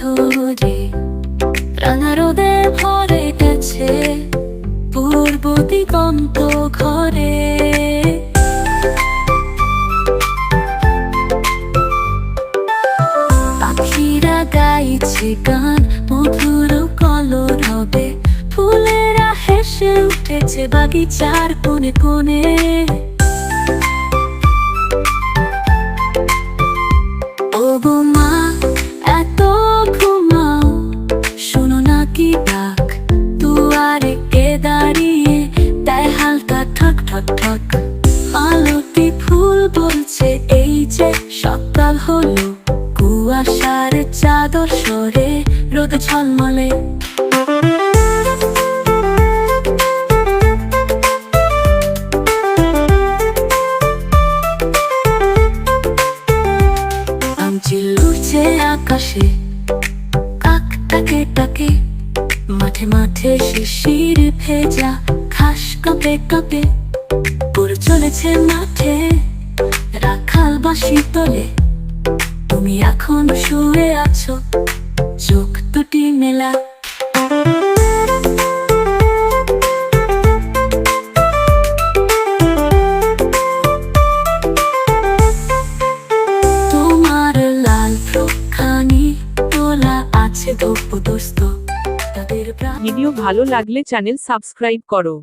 ঝরে রাঙা রোদে ভরে গেছে পূর্ব দিগন্ত ঘরে। পাখিরা গাইছে গান মধুর কলরবে, ফুলেরা হেসে উঠেছে বাগিচার কোণে কোণে। ও বৌমা এত ঘুমাও, শোনো না কি ডাক, দুয়ারে কে দাঁড়িয়ে দেয় হালকা ঠক ঠক ঠক। মালতী ফুল বলছে এই যে সকাল হলো, কুয়াশার চাদর সরে রোদ ঝলমলে। উড়ছে আকাশে কাক ডাকে ডাকে, মাঠে মাঠে শিশির ভেজা ঘাস কাঁপে কাঁপে। পড়ে চলেছে মাঠে রাখাল বাঁশি তোলে, তুমি এখন শুয়ে আছো চোখ দুটি মেলা। তোমার লাল ফ্রকখানি তোলা আছে দোস্ত। ভিডিও ভালো লাগলে চ্যানেল সাবস্ক্রাইব করো।